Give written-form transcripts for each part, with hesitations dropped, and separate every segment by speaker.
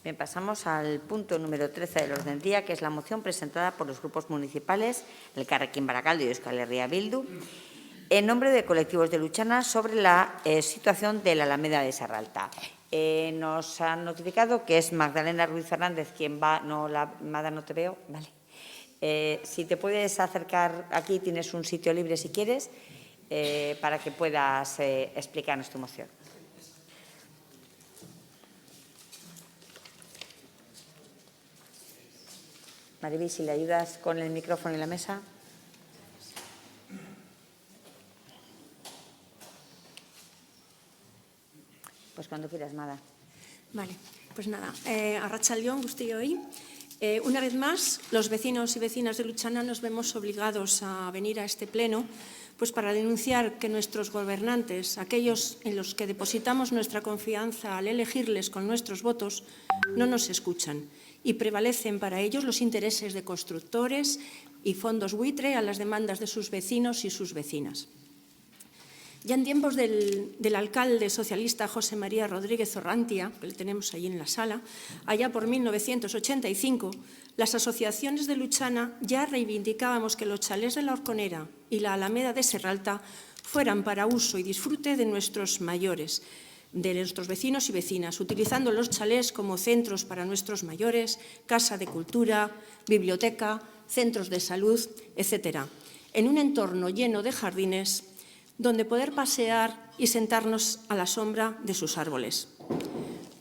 Speaker 1: Bien, pasamos al punto número 13 del orden del día, que es la moción presentada por los grupos municipales Elkarrekin Barakaldo y Euskal Herria Bildu, en nombre de colectivos de Luchana, sobre la situación de la Alameda de Serralta. Nos han notificado que es Magdalena Ruiz Fernández quien va. No, Mada, no te veo. Vale. Si te puedes acercar aquí, tienes un sitio libre si quieres, para que puedas explicarnos tu moción. Mariby, si le ayudas con el micrófono y la mesa. Pues cuando quieras, Mada.
Speaker 2: Vale, pues nada, arratsaldeon guztioi. Una vez más, los vecinos y vecinas de Luchana nos vemos obligados a venir a este pleno pues para denunciar que nuestros gobernantes, aquellos en los que depositamos nuestra confianza al elegirles con nuestros votos, no nos escuchan y prevalecen para ellos los intereses de constructores y fondos buitre a las demandas de sus vecinos y sus vecinas. Ya en tiempos del alcalde socialista José María Rodríguez Orrantia, que le tenemos allí en la sala, allá por 1985, las asociaciones de Luchana ya reivindicábamos que los chalés de la Horconera y la Alameda de Serralta fueran para uso y disfrute de nuestros mayores, de nuestros vecinos y vecinas, utilizando los chalés como centros para nuestros mayores, casa de cultura, biblioteca, centros de salud, etc., en un entorno lleno de jardines donde poder pasear y sentarnos a la sombra de sus árboles.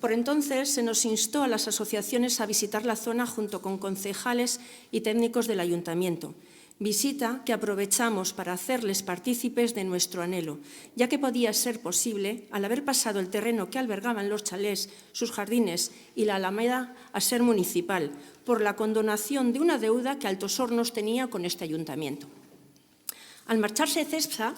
Speaker 2: Por entonces se nos instó a las asociaciones a visitar la zona junto con concejales y técnicos del ayuntamiento, visita que aprovechamos para hacerles partícipes de nuestro anhelo, ya que podía ser posible, al haber pasado el terreno que albergaban los chalés, sus jardines y la Alameda a ser municipal, por la condonación de una deuda que Altos Hornos tenía con este ayuntamiento. Al marcharse Cepsa,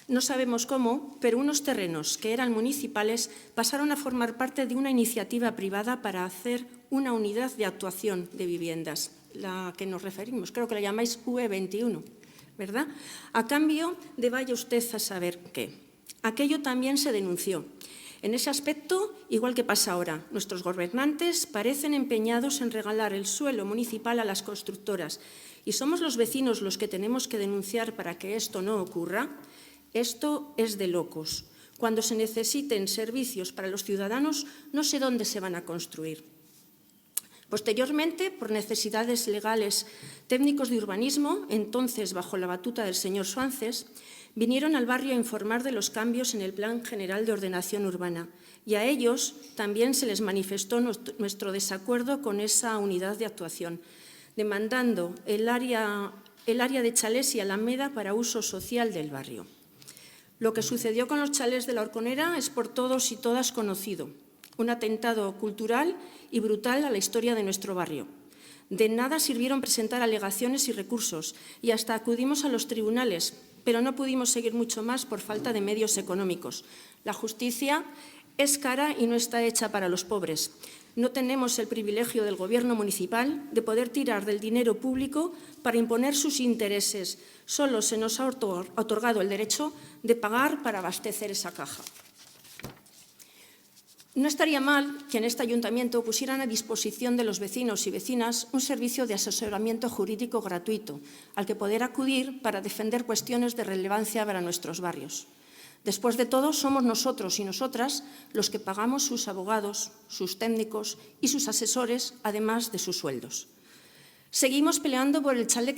Speaker 2: no sabemos cómo, pero unos terrenos que eran municipales pasaron a formar parte de una iniciativa privada para hacer una unidad de actuación de viviendas, la que nos referimos, creo que la llamáis UE21, ¿verdad? A cambio de vaya usted a saber qué. Aquello también se denunció. En ese aspecto, igual que pasa ahora, nuestros gobernantes parecen empeñados en regalar el suelo municipal a las constructoras y somos los vecinos los que tenemos que denunciar para que esto no ocurra. Esto es de locos. Cuando se necesiten servicios para los ciudadanos, no sé dónde se van a construir. Posteriormente, por necesidades legales, técnicos de urbanismo, entonces bajo la batuta del señor Suances, vinieron al barrio a informar de los cambios en el Plan General de Ordenación Urbana y a ellos también se les manifestó nuestro desacuerdo con esa unidad de actuación, demandando el área de chalés y Alameda para uso social del barrio. Lo que sucedió con los chalés de la Horconera es por todos y todas conocido, un atentado cultural y brutal a la historia de nuestro barrio. De nada sirvieron presentar alegaciones y recursos y hasta acudimos a los tribunales, pero no pudimos seguir mucho más por falta de medios económicos. La justicia es cara y no está hecha para los pobres. No tenemos el privilegio del Gobierno municipal de poder tirar del dinero público para imponer sus intereses. Solo se nos ha otorgado el derecho de pagar para abastecer esa caja. No estaría mal que en este ayuntamiento pusieran a disposición de los vecinos y vecinas un servicio de asesoramiento jurídico gratuito al que poder acudir para defender cuestiones de relevancia para nuestros barrios. Después de todo, somos nosotros y nosotras los que pagamos sus abogados, sus técnicos y sus asesores, además de sus sueldos. Seguimos peleando por aquel chalet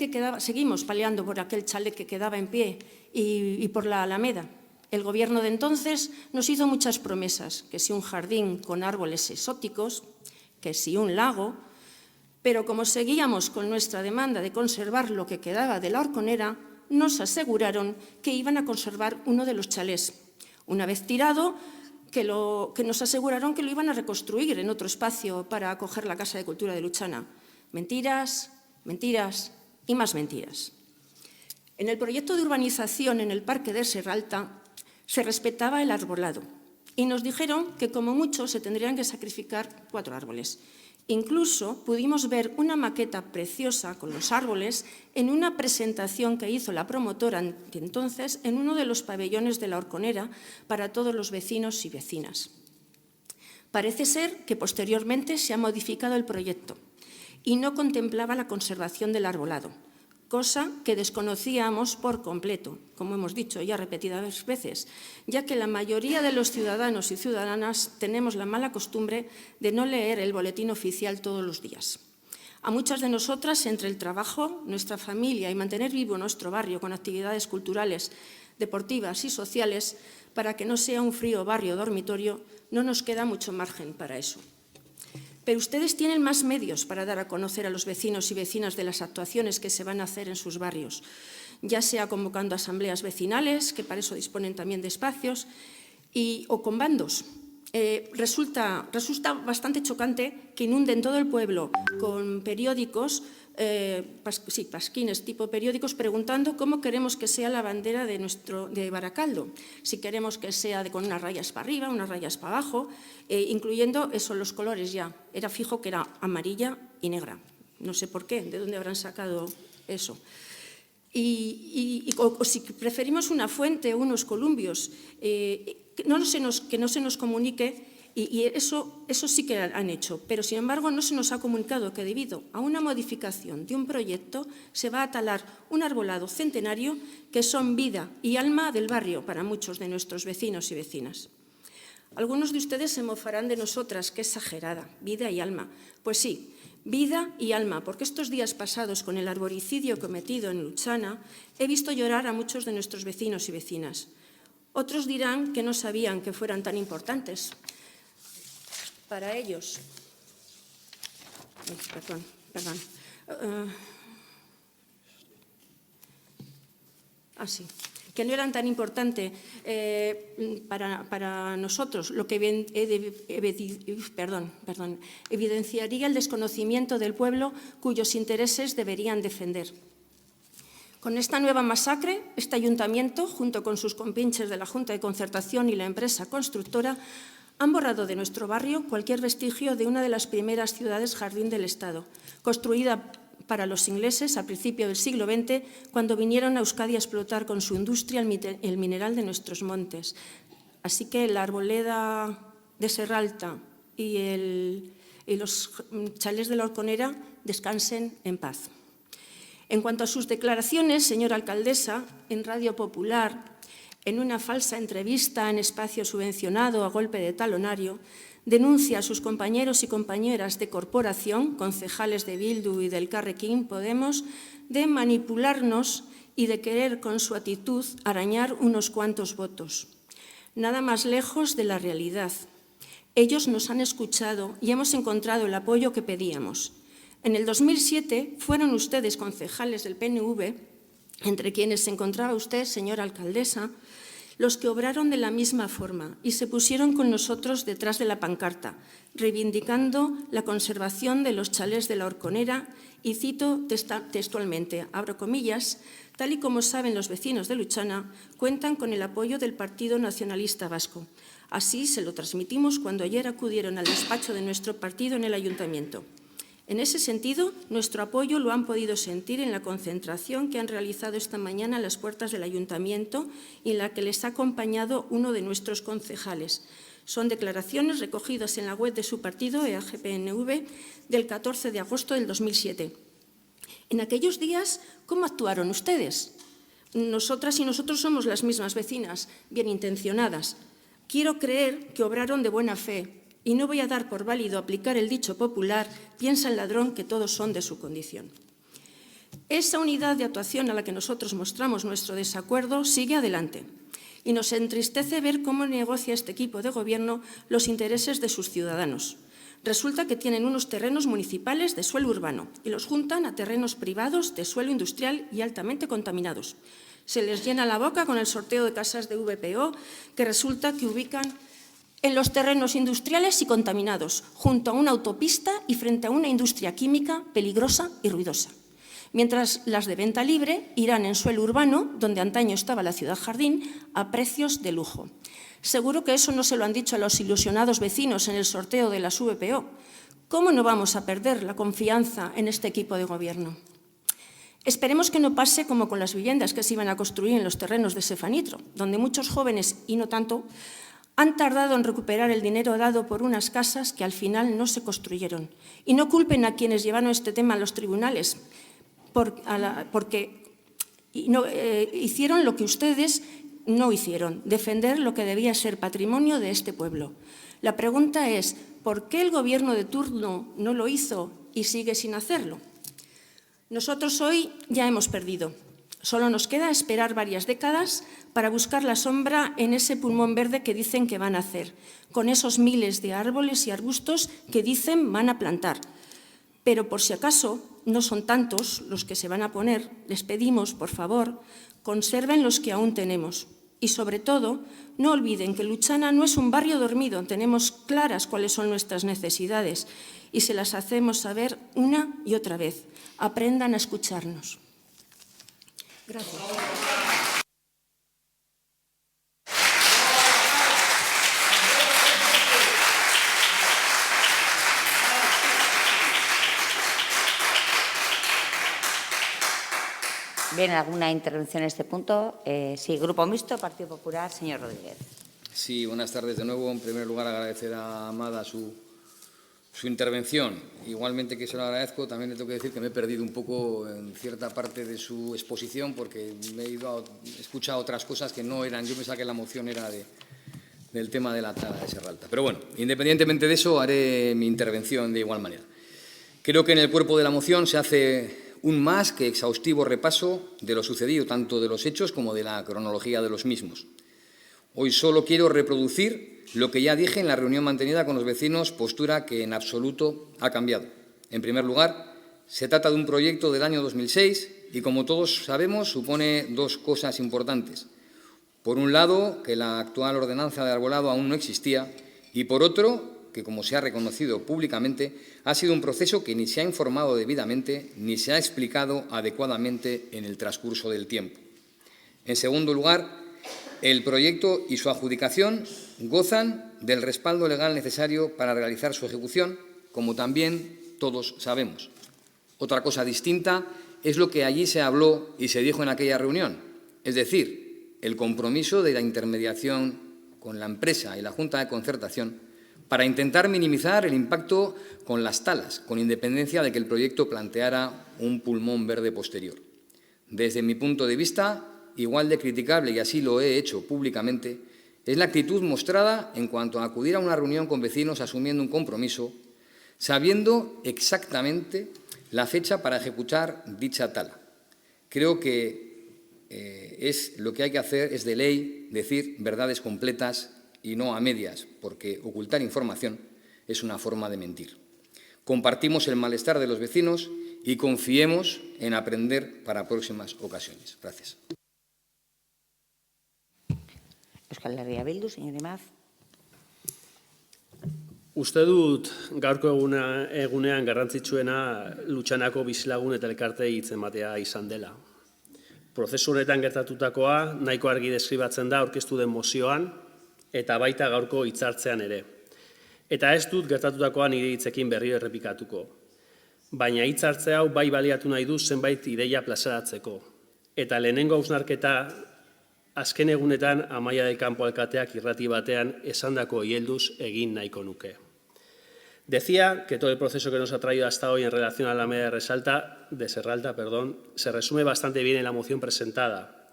Speaker 2: que quedaba en pie y por la Alameda. El Gobierno de entonces nos hizo muchas promesas, que si un jardín con árboles exóticos, que si un lago, pero como seguíamos con nuestra demanda de conservar lo que quedaba de la Horconera, nos aseguraron que iban a conservar uno de los chalés. Una vez tirado, que nos aseguraron que lo iban a reconstruir en otro espacio para acoger la Casa de Cultura de Luchana. Mentiras, mentiras y más mentiras. En el proyecto de urbanización en el Parque de Serralta se respetaba el arbolado y nos dijeron que como mucho se tendrían que sacrificar 4 árboles. Incluso pudimos ver una maqueta preciosa con los árboles en una presentación que hizo la promotora de entonces en uno de los pabellones de la Horconera para todos los vecinos y vecinas. Parece ser que posteriormente se ha modificado el proyecto y no contemplaba la conservación del arbolado, cosa que desconocíamos por completo, como hemos dicho ya repetidas veces, ya que la mayoría de los ciudadanos y ciudadanas tenemos la mala costumbre de no leer el boletín oficial todos los días. A muchas de nosotras, entre el trabajo, nuestra familia y mantener vivo nuestro barrio con actividades culturales, deportivas y sociales, para que no sea un frío barrio dormitorio, no nos queda mucho margen para eso. Pero ustedes tienen más medios para dar a conocer a los vecinos y vecinas de las actuaciones que se van a hacer en sus barrios, ya sea convocando asambleas vecinales, que para eso disponen también de espacios, o con bandos. Resulta bastante chocante que inunden todo el pueblo con periódicos, pasquines tipo periódicos, preguntando cómo queremos que sea la bandera de Baracaldo, si queremos que sea con unas rayas para arriba, unas rayas para abajo, incluyendo eso, los colores ya. Era fijo que era amarilla y negra. No sé por qué, de dónde habrán sacado eso. O si preferimos una fuente o unos columpios, que no se nos comunique, y eso sí que han hecho, pero sin embargo no se nos ha comunicado que debido a una modificación de un proyecto se va a talar un arbolado centenario que son vida y alma del barrio para muchos de nuestros vecinos y vecinas. Algunos de ustedes se mofarán de nosotras, qué exagerada, vida y alma. Pues sí, vida y alma, porque estos días pasados con el arboricidio cometido en Luchana he visto llorar a muchos de nuestros vecinos y vecinas. Otros dirán que no sabían que fueran tan importantes para ellos. Perdón. Sí. Que no eran tan importantes para nosotros, lo que evidenciaría el desconocimiento del pueblo cuyos intereses deberían defender. Con esta nueva masacre, este ayuntamiento, junto con sus compinches de la Junta de Concertación y la empresa constructora, han borrado de nuestro barrio cualquier vestigio de una de las primeras ciudades jardín del Estado, construida para los ingleses a principios del siglo XX, cuando vinieron a Euskadi a explotar con su industria el mineral de nuestros montes. Así que la arboleda de Serralta y los chalés de la Horconera descansen en paz. En cuanto a sus declaraciones, señora alcaldesa, en Radio Popular, en una falsa entrevista en espacio subvencionado a golpe de talonario, denuncia a sus compañeros y compañeras de corporación, concejales de Bildu y del Carrequín Podemos, de manipularnos y de querer con su actitud arañar unos cuantos votos. Nada más lejos de la realidad. Ellos nos han escuchado y hemos encontrado el apoyo que pedíamos. En el 2007 fueron ustedes concejales del PNV, entre quienes se encontraba usted, señora alcaldesa, los que obraron de la misma forma y se pusieron con nosotros detrás de la pancarta, reivindicando la conservación de los chalés de la Horconera y cito textualmente, abro comillas, tal y como saben los vecinos de Luchana, cuentan con el apoyo del Partido Nacionalista Vasco. Así se lo transmitimos cuando ayer acudieron al despacho de nuestro partido en el ayuntamiento. En ese sentido, nuestro apoyo lo han podido sentir en la concentración que han realizado esta mañana a las puertas del Ayuntamiento y en la que les ha acompañado uno de nuestros concejales. Son declaraciones recogidas en la web de su partido, EAGPNV, del 14 de agosto del 2007. En aquellos días, ¿cómo actuaron ustedes? Nosotras y nosotros somos las mismas vecinas, bien intencionadas. Quiero creer que obraron de buena fe. Y no voy a dar por válido aplicar el dicho popular, piensa el ladrón que todos son de su condición. Esa unidad de actuación a la que nosotros mostramos nuestro desacuerdo sigue adelante y nos entristece ver cómo negocia este equipo de gobierno los intereses de sus ciudadanos. Resulta que tienen unos terrenos municipales de suelo urbano y los juntan a terrenos privados de suelo industrial y altamente contaminados. Se les llena la boca con el sorteo de casas de VPO que resulta que ubican en los terrenos industriales y contaminados, junto a una autopista y frente a una industria química peligrosa y ruidosa. Mientras las de venta libre irán en suelo urbano, donde antaño estaba la ciudad jardín, a precios de lujo. Seguro que eso no se lo han dicho a los ilusionados vecinos en el sorteo de las VPO. ¿Cómo no vamos a perder la confianza en este equipo de gobierno? Esperemos que no pase como con las viviendas que se iban a construir en los terrenos de Sefanitro, donde muchos jóvenes, y no tanto, Han tardado en recuperar el dinero dado por unas casas que al final no se construyeron. Y no culpen a quienes llevaron este tema a los tribunales, porque hicieron lo que ustedes no hicieron, defender lo que debía ser patrimonio de este pueblo. La pregunta es, ¿por qué el Gobierno de turno no lo hizo y sigue sin hacerlo? Nosotros hoy ya hemos perdido. Solo nos queda esperar varias décadas para buscar la sombra en ese pulmón verde que dicen que van a hacer, con esos miles de árboles y arbustos que dicen van a plantar. Pero por si acaso no son tantos los que se van a poner, les pedimos, por favor, conserven los que aún tenemos. Y sobre todo, no olviden que Luchana no es un barrio dormido, tenemos claras cuáles son nuestras necesidades y se las hacemos saber una y otra vez. Aprendan a escucharnos. Gracias.
Speaker 1: Bien, ¿alguna intervención en este punto? Sí, Grupo Mixto, Partido Popular, señor Rodríguez.
Speaker 3: Sí, buenas tardes de nuevo. En primer lugar, agradecer a Amada su intervención. Igualmente que se lo agradezco, también le tengo que decir que me he perdido un poco en cierta parte de su exposición porque he escuchado otras cosas que no eran. Yo pensaba que la moción era del tema de la tala de Serralta. Pero bueno, independientemente de eso, haré mi intervención de igual manera. Creo que en el cuerpo de la moción se hace un más que exhaustivo repaso de lo sucedido, tanto de los hechos como de la cronología de los mismos. Hoy solo quiero reproducir lo que ya dije en la reunión mantenida con los vecinos, postura que en absoluto ha cambiado. En primer lugar, se trata de un proyecto del año 2006 y, como todos sabemos, supone dos cosas importantes. Por un lado, que la actual ordenanza de arbolado aún no existía y, por otro, que, como se ha reconocido públicamente, ha sido un proceso que ni se ha informado debidamente ni se ha explicado adecuadamente en el transcurso del tiempo. En segundo lugar, el proyecto y su adjudicación gozan del respaldo legal necesario para realizar su ejecución, como también todos sabemos. Otra cosa distinta es lo que allí se habló y se dijo en aquella reunión, es decir, el compromiso de la intermediación con la empresa y la Junta de Concertación para intentar minimizar el impacto con las talas, con independencia de que el proyecto planteara un pulmón verde posterior. Desde mi punto de vista, igual de criticable, y así lo he hecho públicamente, es la actitud mostrada en cuanto a acudir a una reunión con vecinos asumiendo un compromiso, sabiendo exactamente la fecha para ejecutar dicha tala. Creo que lo que hay que hacer es de ley decir verdades completas y no a medias, porque ocultar información es una forma de mentir. Compartimos el malestar de los vecinos y confiemos en aprender para próximas ocasiones. Gracias.
Speaker 1: Euskal Herria Bildu, señor Imaz.
Speaker 4: Uste dut gaurko egunean garrantzitsuena Lutxanako bizilagun eta elkartei hitz ematea izan dela. Prozesu honetan gertatutakoa nahiko argi deskribatzen da aurkeztu den mozioan eta baita gaurko hitzartzean ere. Eta ez dut gertatutakoa nire hitzekin berriro errepikatuko. Baina hitzartze hau bai baliatu nahi du zenbait ideia plazaratzeko. Eta lehenengo hausnarketa azken egunetan Amaia del Campo alkateak irrati batean esandako hielduz egin nahiko nuke. Decía que todo el proceso que nos ha traído hasta hoy en relación a la Alameda de Serralta, se resume bastante bien en la moción presentada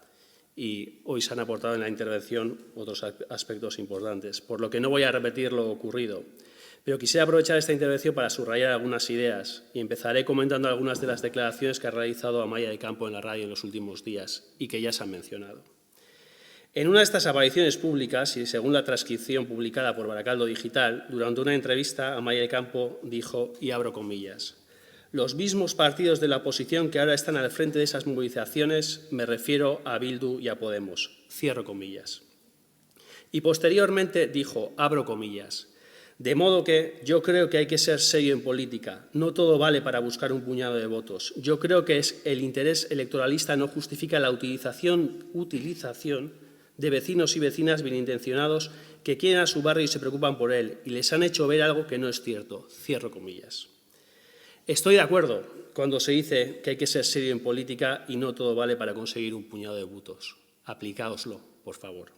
Speaker 4: y hoy se han aportado en la intervención otros aspectos importantes, por lo que no voy a repetir lo ocurrido. Pero quisiera aprovechar esta intervención para subrayar algunas ideas y empezaré comentando algunas de las declaraciones que ha realizado Amaia del Campo en la radio en los últimos días y que ya se han mencionado. En una de estas apariciones públicas, y según la transcripción publicada por Baracaldo Digital, durante una entrevista, Amaia del Campo dijo, y abro comillas, los mismos partidos de la oposición que ahora están al frente de esas movilizaciones, me refiero a Bildu y a Podemos, cierro comillas. Y posteriormente dijo, abro comillas, de modo que yo creo que hay que ser serio en política, no todo vale para buscar un puñado de votos. Yo creo que el interés electoralista no justifica la utilización de vecinos y vecinas bien intencionados que quieren a su barrio y se preocupan por él y les han hecho ver algo que no es cierto, cierro comillas. Estoy de acuerdo cuando se dice que hay que ser serio en política y no todo vale para conseguir un puñado de votos. Aplicaoslo, por favor.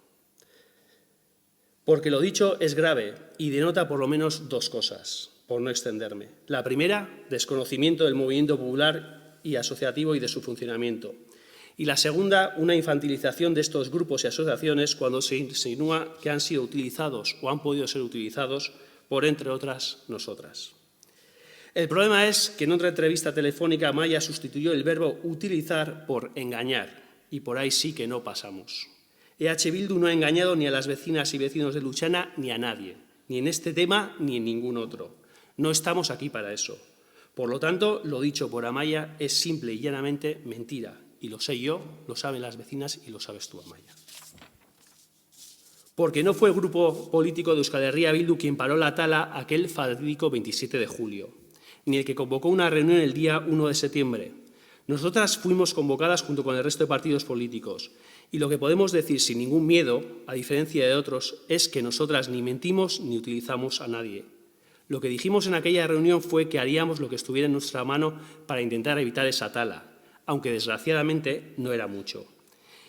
Speaker 4: Porque lo dicho es grave y denota por lo menos dos cosas, por no extenderme. La primera, desconocimiento del movimiento popular y asociativo y de su funcionamiento. Y la segunda, una infantilización de estos grupos y asociaciones cuando se insinúa que han sido utilizados o han podido ser utilizados por, entre otras, nosotras. El problema es que en otra entrevista telefónica Amaia sustituyó el verbo utilizar por engañar, y por ahí sí que no pasamos. EH Bildu no ha engañado ni a las vecinas y vecinos de Luchana ni a nadie, ni en este tema ni en ningún otro. No estamos aquí para eso. Por lo tanto, lo dicho por Amaia es simple y llanamente mentira. Y lo sé yo, lo saben las vecinas y lo sabes tú, Amaia. Porque no fue el grupo político de Euskal Herria Bildu quien paró la tala aquel fatídico 27 de julio, ni el que convocó una reunión el día 1 de septiembre. Nosotras fuimos convocadas junto con el resto de partidos políticos y lo que podemos decir sin ningún miedo, a diferencia de otros, es que nosotras ni mentimos ni utilizamos a nadie. Lo que dijimos en aquella reunión fue que haríamos lo que estuviera en nuestra mano para intentar evitar esa tala, aunque desgraciadamente no era mucho.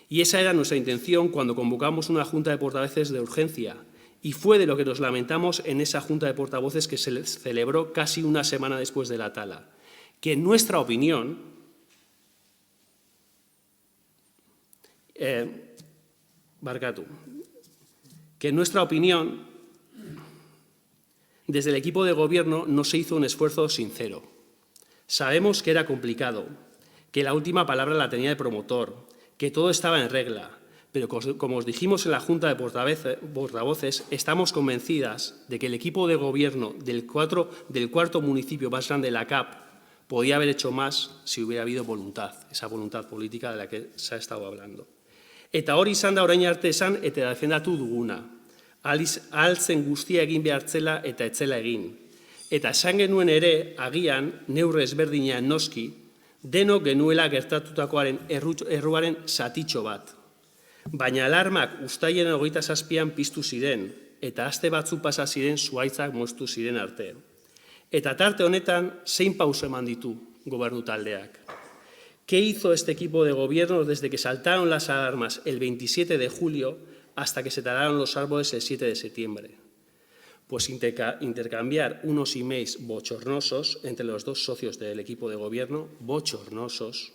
Speaker 4: Y esa era nuestra intención cuando convocamos una junta de portavoces de urgencia, y fue de lo que nos lamentamos en esa junta de portavoces que se celebró casi una semana después de la tala, que en nuestra opinión, desde el equipo de gobierno no se hizo un esfuerzo sincero. Sabemos que era complicado, que la última palabra la tenía el promotor, que todo estaba en regla, pero como os dijimos en la Junta de Portavoces, estamos convencidas de que el equipo de gobierno del cuarto municipio más grande de la CAP podía haber hecho más si hubiera habido voluntad, esa voluntad política de la que se ha estado hablando. Eta hori izan da orain arte esan eta defendatu duguna. Ahal zen guztia egin behar zela eta etzela egin. Eta esan genuen ere, agian, neurre ezberdinean noski, denok genuela gertatutakoaren erruaren zatitxo bat. Baina alarmak uztailaren 27an piztu ziren, eta aste batzu pasa ziren zuhaitzak moztu ziren arte. Eta tarte honetan, zein pauso eman ditu gobernu taldeak. ¿Qué hizo este equipo de gobierno desde que saltaron las alarmas el 27 de julio hasta que se talaron los árboles el 7 de septiembre? Pues intercambiar unos emails bochornosos entre los dos socios del equipo de gobierno, bochornosos,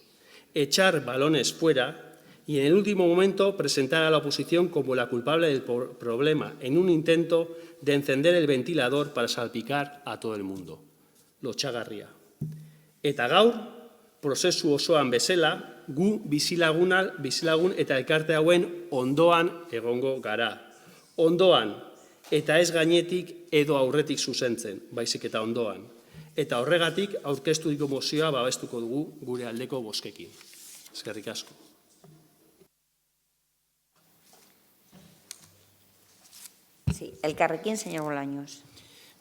Speaker 4: echar balones fuera y en el último momento presentar a la oposición como la culpable del problema en un intento de encender el ventilador para salpicar a todo el mundo. Lotsagarria. Eta gaur, prozesu osoan bezala, gu bizilagun eta elkarte hauen ondoan egongo gara. Ondoan, eta ez gainetik edo aurretik zuzentzen, baizik eta ondoan. Eta horregatik aurkezturiko mozioa babestuko dugu gure aldeko bozkekin. Eskerrik asko.
Speaker 1: Sí, Elkarrekin, señor Bolaños.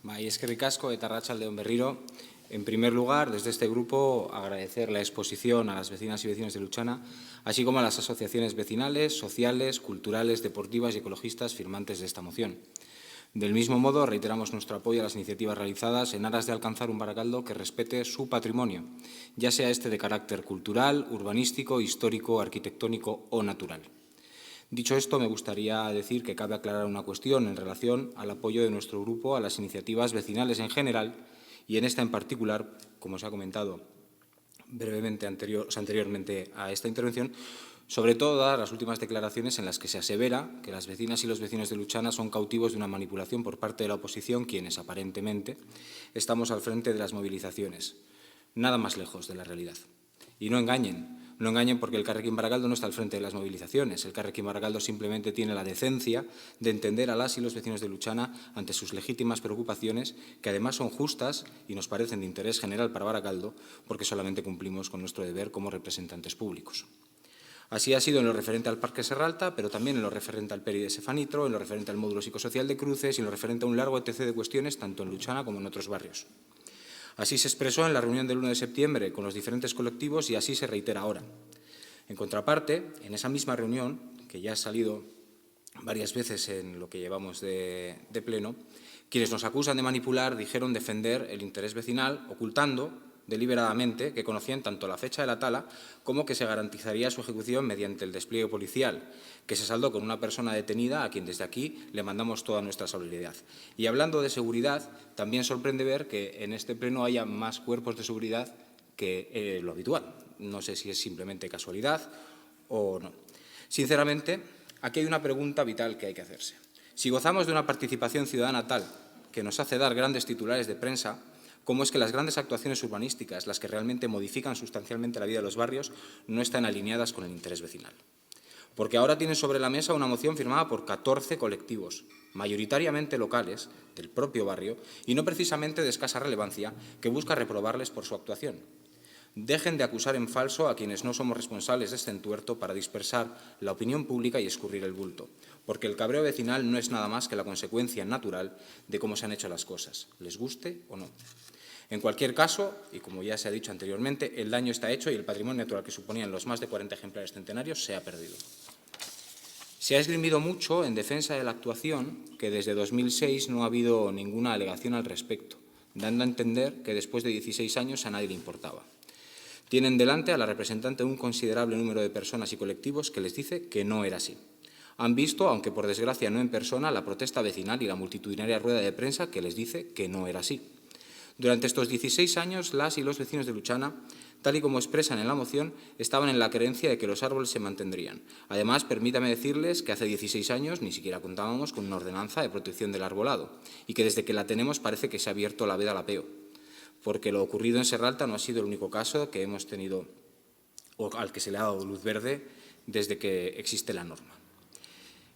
Speaker 5: Bai, eskerrik asko eta arratsalde on berriro. En primer lugar, desde este grupo, agradecer la exposición a las vecinas y vecinos de Luchana, así como a las asociaciones vecinales, sociales, culturales, deportivas y ecologistas firmantes de esta moción. Del mismo modo, reiteramos nuestro apoyo a las iniciativas realizadas en aras de alcanzar un Barakaldo que respete su patrimonio, ya sea este de carácter cultural, urbanístico, histórico, arquitectónico o natural. Dicho esto, me gustaría decir que cabe aclarar una cuestión en relación al apoyo de nuestro grupo a las iniciativas vecinales en general y en esta en particular, como se ha comentado brevemente anteriormente a esta intervención, sobre todo dadas las últimas declaraciones en las que se asevera que las vecinas y los vecinos de Luchana son cautivos de una manipulación por parte de la oposición, quienes aparentemente estamos al frente de las movilizaciones. Nada más lejos de la realidad. Y no engañen porque el Elkarrekin Barakaldo no está al frente de las movilizaciones. El Elkarrekin Barakaldo simplemente tiene la decencia de entender a las y los vecinos de Luchana ante sus legítimas preocupaciones, que además son justas y nos parecen de interés general para Barakaldo, porque solamente cumplimos con nuestro deber como representantes públicos. Así ha sido en lo referente al Parque Serralta, pero también en lo referente al Peri de Sefanitro, en lo referente al módulo psicosocial de Cruces y en lo referente a un largo etc. de cuestiones, tanto en Luchana como en otros barrios. Así se expresó en la reunión del 1 de septiembre con los diferentes colectivos y así se reitera ahora. En contraparte, en esa misma reunión, que ya ha salido varias veces en lo que llevamos de pleno, quienes nos acusan de manipular dijeron defender el interés vecinal, ocultando deliberadamente que conocían tanto la fecha de la tala como que se garantizaría su ejecución mediante el despliegue policial, que se saldó con una persona detenida a quien desde aquí le mandamos toda nuestra solidaridad. Y hablando de seguridad, también sorprende ver que en este pleno haya más cuerpos de seguridad que lo habitual. No sé si es simplemente casualidad o no. Sinceramente, aquí hay una pregunta vital que hay que hacerse. Si gozamos de una participación ciudadana tal que nos hace dar grandes titulares de prensa, ¿cómo es que las grandes actuaciones urbanísticas, las que realmente modifican sustancialmente la vida de los barrios, no están alineadas con el interés vecinal? Porque ahora tienen sobre la mesa una moción firmada por 14 colectivos, mayoritariamente locales, del propio barrio, y no precisamente de escasa relevancia, que busca reprobarles por su actuación. Dejen de acusar en falso a quienes no somos responsables de este entuerto para dispersar la opinión pública y escurrir el bulto, porque el cabreo vecinal no es nada más que la consecuencia natural de cómo se han hecho las cosas, les guste o no. En cualquier caso, y como ya se ha dicho anteriormente, el daño está hecho y el patrimonio natural que suponían los más de 40 ejemplares centenarios se ha perdido. Se ha esgrimido mucho en defensa de la actuación que desde 2006 no ha habido ninguna alegación al respecto, dando a entender que después de 16 años a nadie le importaba. Tienen delante a la representante de un considerable número de personas y colectivos que les dice que no era así. Han visto, aunque por desgracia no en persona, la protesta vecinal y la multitudinaria rueda de prensa que les dice que no era así. Durante estos 16 años, las y los vecinos de Luchana, tal y como expresan en la moción, estaban en la creencia de que los árboles se mantendrían. Además, permítame decirles que hace 16 años ni siquiera contábamos con una ordenanza de protección del arbolado y que desde que la tenemos parece que se ha abierto la veda al apeo, porque lo ocurrido en Serralta no ha sido el único caso que hemos tenido o al que se le ha dado luz verde desde que existe la norma.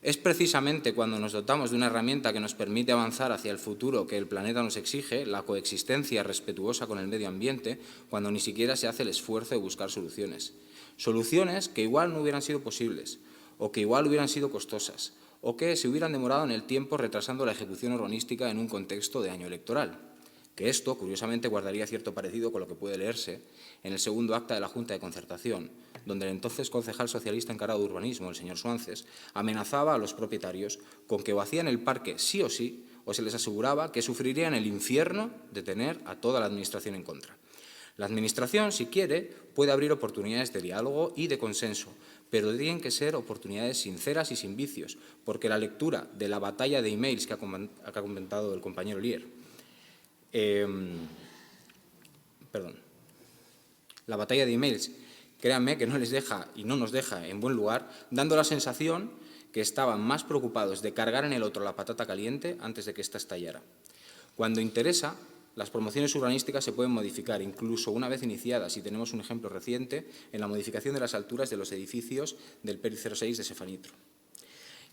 Speaker 5: Es precisamente cuando nos dotamos de una herramienta que nos permite avanzar hacia el futuro que el planeta nos exige, la coexistencia respetuosa con el medio ambiente, cuando ni siquiera se hace el esfuerzo de buscar soluciones. Soluciones que igual no hubieran sido posibles, o que igual hubieran sido costosas, o que se hubieran demorado en el tiempo retrasando la ejecución urbanística en un contexto de año electoral. Que esto, curiosamente, guardaría cierto parecido con lo que puede leerse en el segundo acta de la Junta de Concertación, donde el entonces concejal socialista encargado de urbanismo, el señor Suances, amenazaba a los propietarios con que o hacían el parque sí, o se les aseguraba que sufrirían el infierno de tener a toda la Administración en contra. La Administración, si quiere, puede abrir oportunidades de diálogo y de consenso, pero tienen que ser oportunidades sinceras y sin vicios, porque la lectura de la batalla de emails que ha comentado el compañero Lier, la batalla de emails, créanme que no les deja y no nos deja en buen lugar, dando la sensación que estaban más preocupados de cargar en el otro la patata caliente antes de que ésta estallara. Cuando interesa, las promociones urbanísticas se pueden modificar, incluso una vez iniciadas, y tenemos un ejemplo reciente en la modificación de las alturas de los edificios del PERI 06 de Sefanitro.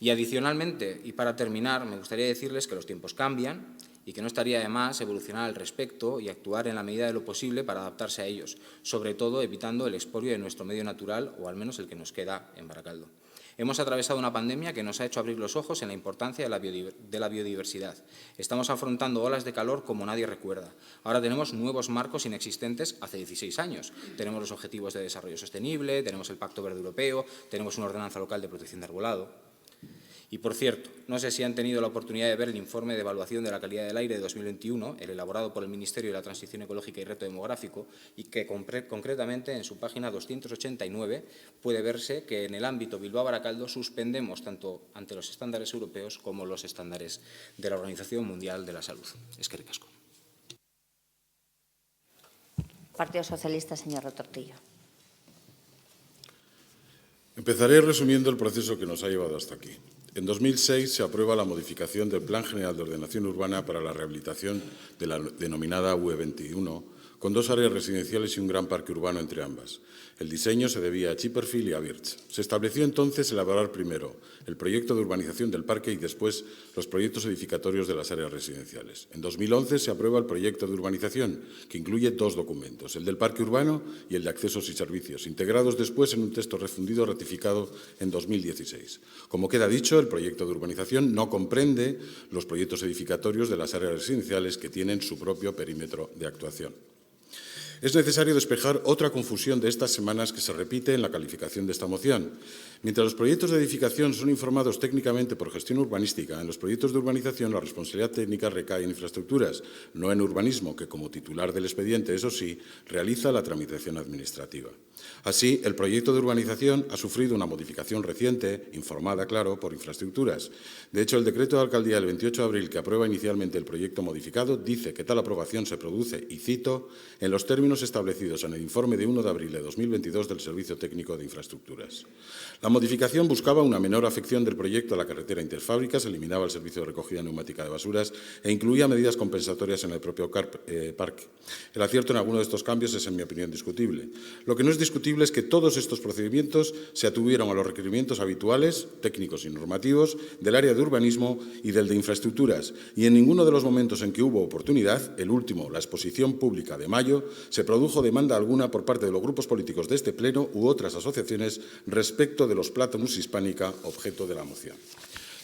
Speaker 5: Y adicionalmente, y para terminar, me gustaría decirles que los tiempos cambian y que no estaría de más evolucionar al respecto y actuar en la medida de lo posible para adaptarse a ellos, sobre todo evitando el expolio de nuestro medio natural, o al menos el que nos queda en Baracaldo. Hemos atravesado una pandemia que nos ha hecho abrir los ojos en la importancia de la biodiversidad. Estamos afrontando olas de calor como nadie recuerda. Ahora tenemos nuevos marcos inexistentes hace 16 años. Tenemos los Objetivos de Desarrollo Sostenible, tenemos el Pacto Verde Europeo, tenemos una ordenanza local de protección de arbolado. Y, por cierto, no sé si han tenido la oportunidad de ver el informe de evaluación de la calidad del aire de 2021, el elaborado por el Ministerio de la Transición Ecológica y Reto Demográfico, y que concretamente en su página 289 puede verse que en el ámbito Bilbao-Baracaldo suspendemos tanto ante los estándares europeos como los estándares de la Organización Mundial de la Salud. Eskerrik asko.
Speaker 1: Partido Socialista, señor Retortillo.
Speaker 6: Empezaré resumiendo el proceso que nos ha llevado hasta aquí. En 2006 se aprueba la modificación del Plan General de Ordenación Urbana para la rehabilitación de la denominada UE21, con 2 áreas residenciales y un gran parque urbano entre ambas. El diseño se debía a Chipperfield y a Birch. Se estableció entonces elaborar primero el proyecto de urbanización del parque y después los proyectos edificatorios de las áreas residenciales. En 2011 se aprueba el proyecto de urbanización, que incluye 2 documentos, el del parque urbano y el de accesos y servicios, integrados después en un texto refundido ratificado en 2016. Como queda dicho, el proyecto de urbanización no comprende los proyectos edificatorios de las áreas residenciales que tienen su propio perímetro de actuación. Es necesario despejar otra confusión de estas semanas que se repite en la calificación de esta moción. Mientras los proyectos de edificación son informados técnicamente por gestión urbanística, en los proyectos de urbanización la responsabilidad técnica recae en infraestructuras, no en urbanismo, que como titular del expediente, eso sí, realiza la tramitación administrativa. Así, el proyecto de urbanización ha sufrido una modificación reciente, informada, claro, por infraestructuras. De hecho, el decreto de alcaldía del 28 de abril que aprueba inicialmente el proyecto modificado dice que tal aprobación se produce, y cito, en los términos establecidos en el informe de 1 de abril de 2022 del Servicio Técnico de Infraestructuras. La modificación buscaba una menor afección del proyecto a la carretera interfábricas, eliminaba el servicio de recogida neumática de basuras e incluía medidas compensatorias en el propio parque. El acierto en alguno de estos cambios es, en mi opinión, discutible. Lo que no es discutible es que todos estos procedimientos se atuvieron a los requerimientos habituales, técnicos y normativos, del área de urbanismo y del de infraestructuras, y en ninguno de los momentos en que hubo oportunidad, el último, la exposición pública de mayo, se produjo demanda alguna por parte de los grupos políticos de este Pleno u otras asociaciones respecto de los plátanos hispánica objeto de la moción.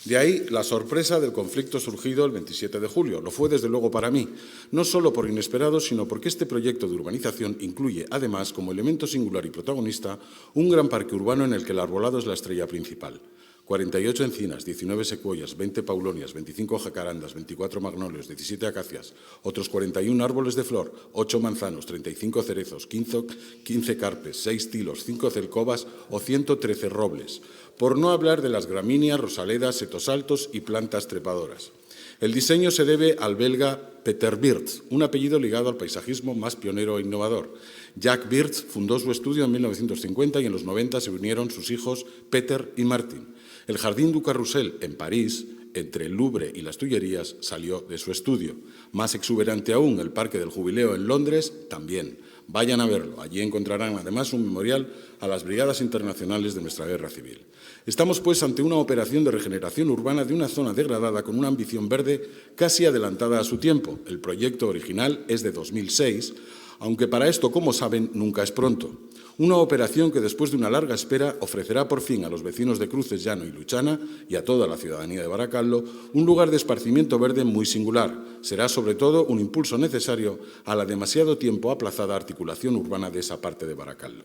Speaker 6: De ahí la sorpresa del conflicto surgido el 27 de julio. Lo fue, desde luego, para mí, no solo por inesperado, sino porque este proyecto de urbanización incluye, además, como elemento singular y protagonista, un gran parque urbano en el que el arbolado es la estrella principal. 48 encinas, 19 secuoyas, 20 paulonias, 25 jacarandas, 24 magnolios, 17 acacias, otros 41 árboles de flor, 8 manzanos, 35 cerezos, 15 carpes, 6 tilos, 5 celcobas o 113 robles, por no hablar de las gramíneas, rosaledas, setos altos y plantas trepadoras. El diseño se debe al belga Peter Birds, un apellido ligado al paisajismo más pionero e innovador. Jack Birds fundó su estudio en 1950 y en los 90 se unieron sus hijos Peter y Martin. El Jardín du Carrousel, en París, entre el Louvre y las Tullerías, salió de su estudio. Más exuberante aún, el Parque del Jubileo en Londres, también. Vayan a verlo. Allí encontrarán, además, un memorial a las brigadas internacionales de nuestra guerra civil. Estamos, pues, ante una operación de regeneración urbana de una zona degradada con una ambición verde casi adelantada a su tiempo. El proyecto original es de 2006, aunque para esto, como saben, nunca es pronto. Una operación que, después de una larga espera, ofrecerá por fin a los vecinos de Cruces Llano y Luchana y a toda la ciudadanía de Baracaldo un lugar de esparcimiento verde muy singular. Será, sobre todo, un impulso necesario a la demasiado tiempo aplazada articulación urbana de esa parte de Baracaldo.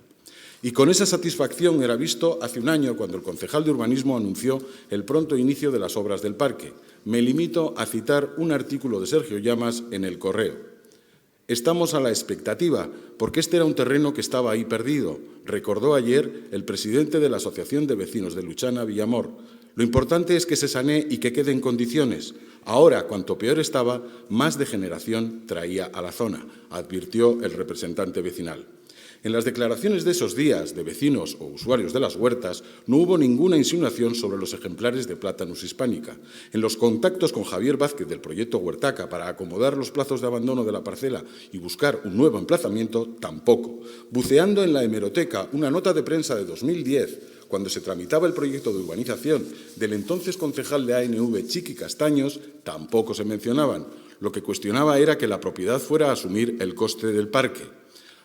Speaker 6: Y con esa satisfacción era visto hace un año cuando el concejal de urbanismo anunció el pronto inicio de las obras del parque. Me limito a citar un artículo de Sergio Llamas en El Correo. Estamos a la expectativa, porque este era un terreno que estaba ahí perdido, recordó ayer el presidente de la Asociación de Vecinos de Luchana, Villamor. Lo importante es que se sanee y que quede en condiciones. Ahora, cuanto peor estaba, más degeneración traía a la zona, advirtió el representante vecinal. En las declaraciones de esos días de vecinos o usuarios de las huertas no hubo ninguna insinuación sobre los ejemplares de Platanus hispánica. En los contactos con Javier Vázquez del proyecto Huertaca para acomodar los plazos de abandono de la parcela y buscar un nuevo emplazamiento, tampoco. Buceando en la hemeroteca, una nota de prensa de 2010, cuando se tramitaba el proyecto de urbanización del entonces concejal de ANV, Chiqui Castaños, tampoco se mencionaban. Lo que cuestionaba era que la propiedad fuera a asumir el coste del parque.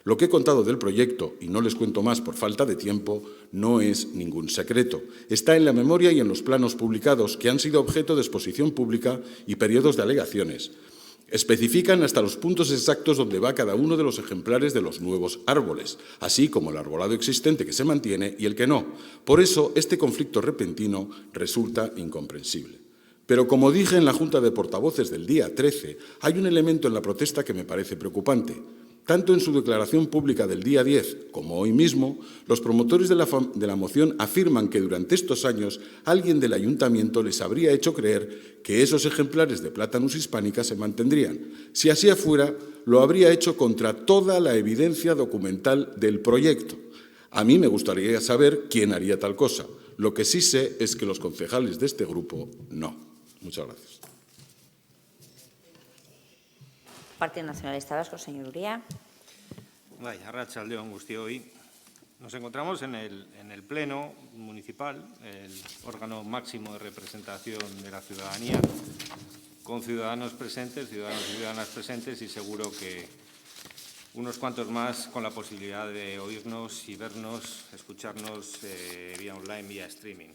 Speaker 6: Lo que he contado del proyecto, y no les cuento más por falta de tiempo, no es ningún secreto. Está en la memoria y en los planos publicados, que han sido objeto de exposición pública y periodos de alegaciones. Especifican hasta los puntos exactos donde va cada uno de los ejemplares de los nuevos árboles, así como el arbolado existente que se mantiene y el que no. Por eso, este conflicto repentino resulta incomprensible. Pero, como dije en la Junta de Portavoces del día 13, hay un elemento en la protesta que me parece preocupante. Tanto en su declaración pública del día 10 como hoy mismo, los promotores de la moción afirman que durante estos años alguien del ayuntamiento les habría hecho creer que esos ejemplares de Platanus hispánica se mantendrían. Si así fuera, lo habría hecho contra toda la evidencia documental del proyecto. A mí me gustaría saber quién haría tal cosa. Lo que sí sé es que los concejales de este grupo no. Muchas gracias.
Speaker 1: Partido Nacionalista Vasco, señor Uría.
Speaker 7: Bai, arratsaldeon guztioi. Nos encontramos en el Pleno Municipal, el órgano máximo de representación de la ciudadanía, con ciudadanos presentes, ciudadanos y ciudadanas presentes, y seguro que unos cuantos más con la posibilidad de oírnos y vernos, escucharnos vía online, vía streaming.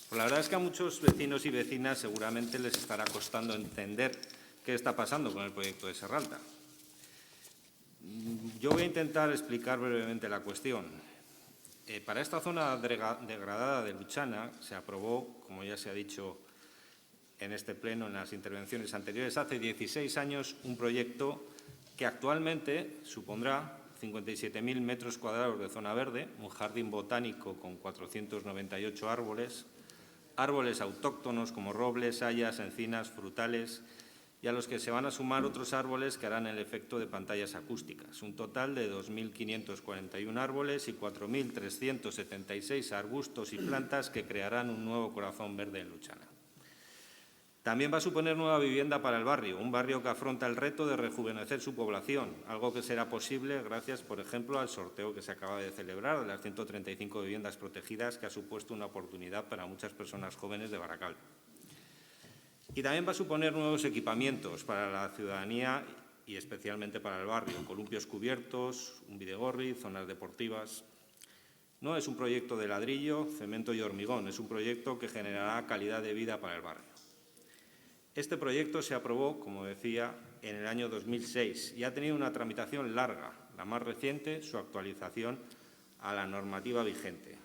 Speaker 7: Pues la verdad es que a muchos vecinos y vecinas seguramente les estará costando entender qué está pasando con el proyecto de Serralta. Yo voy a intentar explicar brevemente la cuestión. Para esta zona degradada de Luchana se aprobó, como ya se ha dicho en este pleno, en las intervenciones anteriores, hace 16 años un proyecto que actualmente supondrá 57.000 metros cuadrados de zona verde, un jardín botánico con 498 árboles, árboles autóctonos como robles, hayas, encinas, frutales, y a los que se van a sumar otros árboles que harán el efecto de pantallas acústicas. Un total de 2.541 árboles y 4.376 arbustos y plantas que crearán un nuevo corazón verde en Luchana. También va a suponer nueva vivienda para el barrio, un barrio que afronta el reto de rejuvenecer su población, algo que será posible gracias, por ejemplo, al sorteo que se acaba de celebrar de las 135 viviendas protegidas, que ha supuesto una oportunidad para muchas personas jóvenes de Baracaldo. Y también va a suponer nuevos equipamientos para la ciudadanía y especialmente para el barrio, columpios cubiertos, un bidegorri, zonas deportivas. No es un proyecto de ladrillo, cemento y hormigón, es un proyecto que generará calidad de vida para el barrio. Este proyecto se aprobó, como decía, en el año 2006 y ha tenido una tramitación larga, la más reciente, su actualización a la normativa vigente.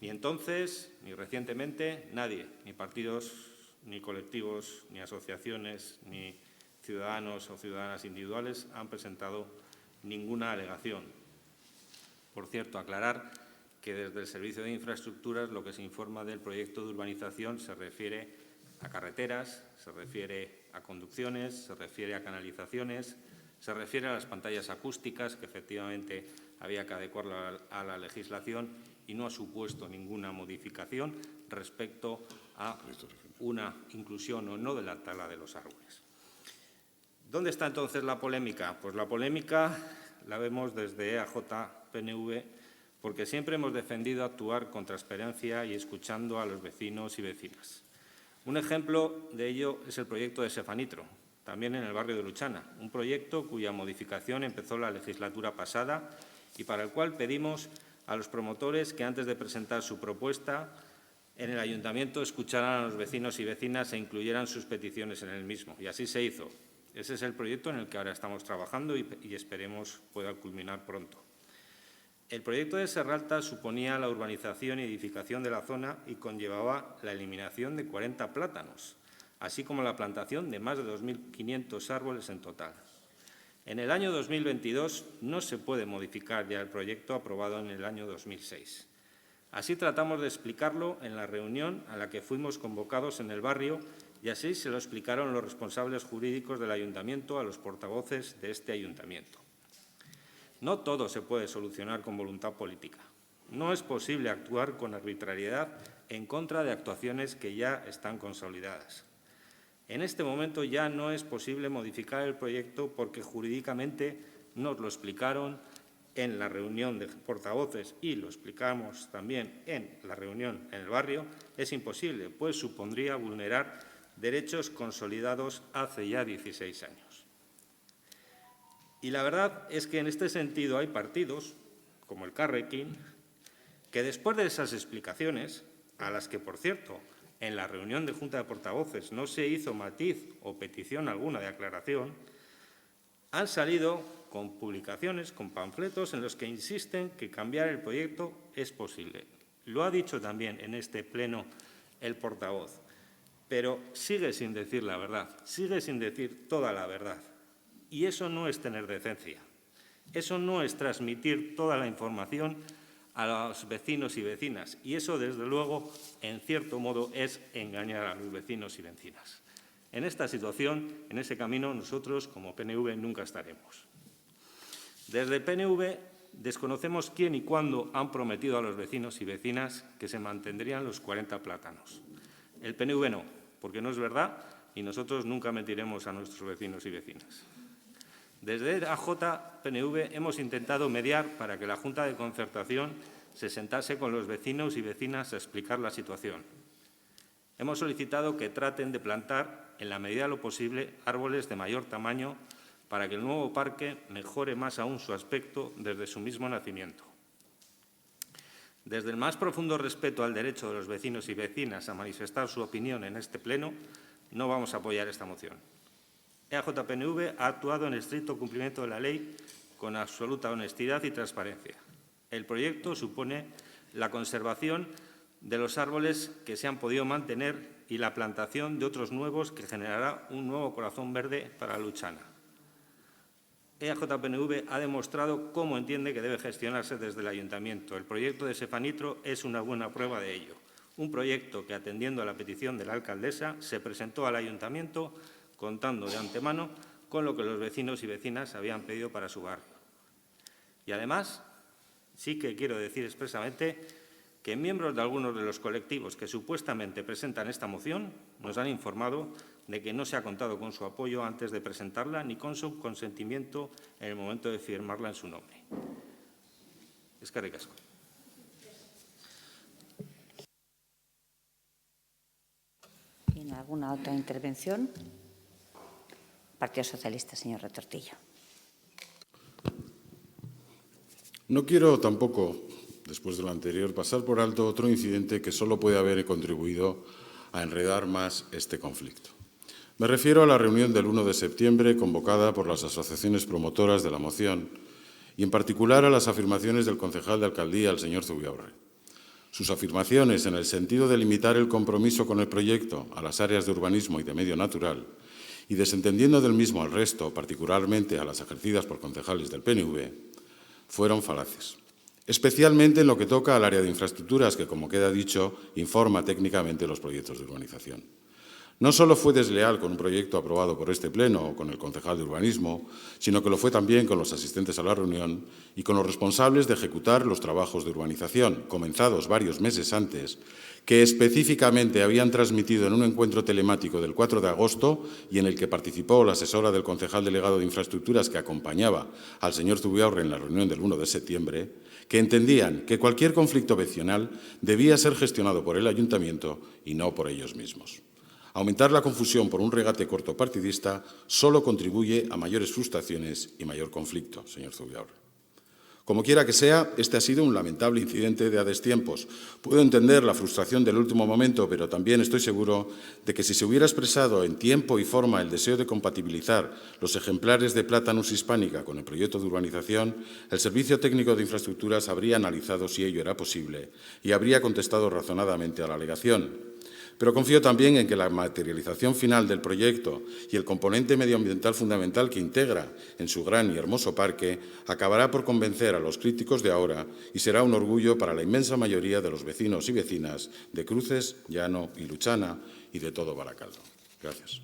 Speaker 7: Ni entonces, ni recientemente, nadie, ni partidos, ni colectivos, ni asociaciones, ni ciudadanos o ciudadanas individuales han presentado ninguna alegación. Por cierto, aclarar que desde el Servicio de Infraestructuras lo que se informa del proyecto de urbanización se refiere a carreteras, se refiere a conducciones, se refiere a canalizaciones, se refiere a las pantallas acústicas, que efectivamente había que adecuarla a la legislación y no ha supuesto ninguna modificación respecto a una inclusión o no de la tala de los árboles. ¿Dónde está entonces la polémica? Pues la polémica la vemos desde EAJ-PNV, porque siempre hemos defendido actuar con transparencia y escuchando a los vecinos y vecinas. Un ejemplo de ello es el proyecto de Sefanitro, también en el barrio de Luchana, un proyecto cuya modificación empezó la legislatura pasada y para el cual pedimos a los promotores que antes de presentar su propuesta en el ayuntamiento escucharan a los vecinos y vecinas e incluyeran sus peticiones en el mismo. Y así se hizo. Ese es el proyecto en el que ahora estamos trabajando y esperemos pueda culminar pronto. El proyecto de Serralta suponía la urbanización y edificación de la zona y conllevaba la eliminación de 40 plátanos, así como la plantación de más de 2.500 árboles en total. En el año 2022 no se puede modificar ya el proyecto aprobado en el año 2006. Así tratamos de explicarlo en la reunión a la que fuimos convocados en el barrio y así se lo explicaron los responsables jurídicos del ayuntamiento a los portavoces de este ayuntamiento. No todo se puede solucionar con voluntad política. No es posible actuar con arbitrariedad en contra de actuaciones que ya están consolidadas. En este momento ya no es posible modificar el proyecto porque jurídicamente nos lo explicaron en la reunión de portavoces y lo explicamos también en la reunión en el barrio. Es imposible, pues supondría vulnerar derechos consolidados hace ya 16 años. Y la verdad es que en este sentido hay partidos, como el Carrequín, que después de esas explicaciones, a las que, por cierto, en la reunión de Junta de Portavoces no se hizo matiz o petición alguna de aclaración, han salido con publicaciones, con panfletos en los que insisten que cambiar el proyecto es posible. Lo ha dicho también en este pleno el portavoz, pero sigue sin decir la verdad, sigue sin decir toda la verdad. Y eso no es tener decencia, eso no es transmitir toda la información a los vecinos y vecinas. Y eso, desde luego, en cierto modo, es engañar a los vecinos y vecinas. En esta situación, en ese camino, nosotros, como PNV, nunca estaremos. Desde PNV desconocemos quién y cuándo han prometido a los vecinos y vecinas que se mantendrían los 40 plátanos. El PNV no, porque no es verdad y nosotros nunca mentiremos a nuestros vecinos y vecinas. Desde EAJ-PNV hemos intentado mediar para que la Junta de Concertación se sentase con los vecinos y vecinas a explicar la situación. Hemos solicitado que traten de plantar, en la medida de lo posible, árboles de mayor tamaño para que el nuevo parque mejore más aún su aspecto desde su mismo nacimiento. Desde el más profundo respeto al derecho de los vecinos y vecinas a manifestar su opinión en este pleno, no vamos a apoyar esta moción. EAJ-PNV ha actuado en estricto cumplimiento de la ley con absoluta honestidad y transparencia. El proyecto supone la conservación de los árboles que se han podido mantener y la plantación de otros nuevos que generará un nuevo corazón verde para Luchana. EAJ-PNV ha demostrado cómo entiende que debe gestionarse desde el Ayuntamiento. El proyecto de Sefanitro es una buena prueba de ello. Un proyecto que, atendiendo a la petición de la alcaldesa, se presentó al Ayuntamiento contando de antemano con lo que los vecinos y vecinas habían pedido para su barrio. Y además, sí que quiero decir expresamente que miembros de algunos de los colectivos que supuestamente presentan esta moción nos han informado de que no se ha contado con su apoyo antes de presentarla ni con su consentimiento en el momento de firmarla en su nombre. Eskerrik asko.
Speaker 1: ¿Tiene alguna otra intervención? Partido Socialista, señor Retortillo.
Speaker 6: No quiero tampoco, después de lo anterior, pasar por alto otro incidente que solo puede haber contribuido a enredar más este conflicto. Me refiero a la reunión del 1 de septiembre convocada por las asociaciones promotoras de la moción y, en particular, a las afirmaciones del concejal de alcaldía, el señor Zubiaurre. Sus afirmaciones en el sentido de limitar el compromiso con el proyecto a las áreas de urbanismo y de medio natural y desentendiendo del mismo al resto, particularmente a las ejercidas por concejales del PNV, fueron falaces, especialmente en lo que toca al área de infraestructuras que, como queda dicho, informa técnicamente los proyectos de urbanización. No solo fue desleal con un proyecto aprobado por este Pleno o con el concejal de urbanismo, sino que lo fue también con los asistentes a la reunión y con los responsables de ejecutar los trabajos de urbanización, comenzados varios meses antes, que específicamente habían transmitido en un encuentro telemático del 4 de agosto y en el que participó la asesora del concejal delegado de infraestructuras que acompañaba al señor Zubiaurre en la reunión del 1 de septiembre, que entendían que cualquier conflicto vecinal debía ser gestionado por el ayuntamiento y no por ellos mismos. Aumentar la confusión por un regate cortopartidista solo contribuye a mayores frustraciones y mayor conflicto, señor Zubiaurre. Como quiera que sea, este ha sido un lamentable incidente de a destiempos. Puedo entender la frustración del último momento, pero también estoy seguro de que si se hubiera expresado en tiempo y forma el deseo de compatibilizar los ejemplares de Platanus hispánica con el proyecto de urbanización, el Servicio Técnico de Infraestructuras habría analizado si ello era posible y habría contestado razonadamente a la alegación. Pero confío también en que la materialización final del proyecto y el componente medioambiental fundamental que integra en su gran y hermoso parque acabará por convencer a los críticos de ahora y será un orgullo para la inmensa mayoría de los vecinos y vecinas de Cruces, Llano y Luchana y de todo Baracaldo. Gracias.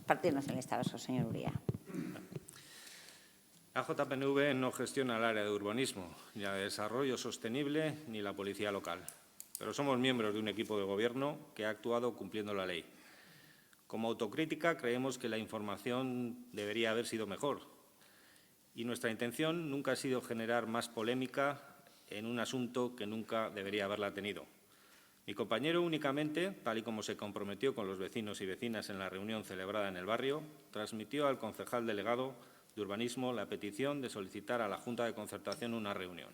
Speaker 1: Partido Nacionalista Vasco, señor Uría.
Speaker 7: AJPNV no gestiona el área de urbanismo, ni la de desarrollo sostenible, ni la policía local. Pero somos miembros de un equipo de gobierno que ha actuado cumpliendo la ley. Como autocrítica, creemos que la información debería haber sido mejor. Y nuestra intención nunca ha sido generar más polémica en un asunto que nunca debería haberla tenido. Mi compañero únicamente, tal y como se comprometió con los vecinos y vecinas en la reunión celebrada en el barrio, transmitió al concejal delegado de Urbanismo la petición de solicitar a la Junta de Concertación una reunión.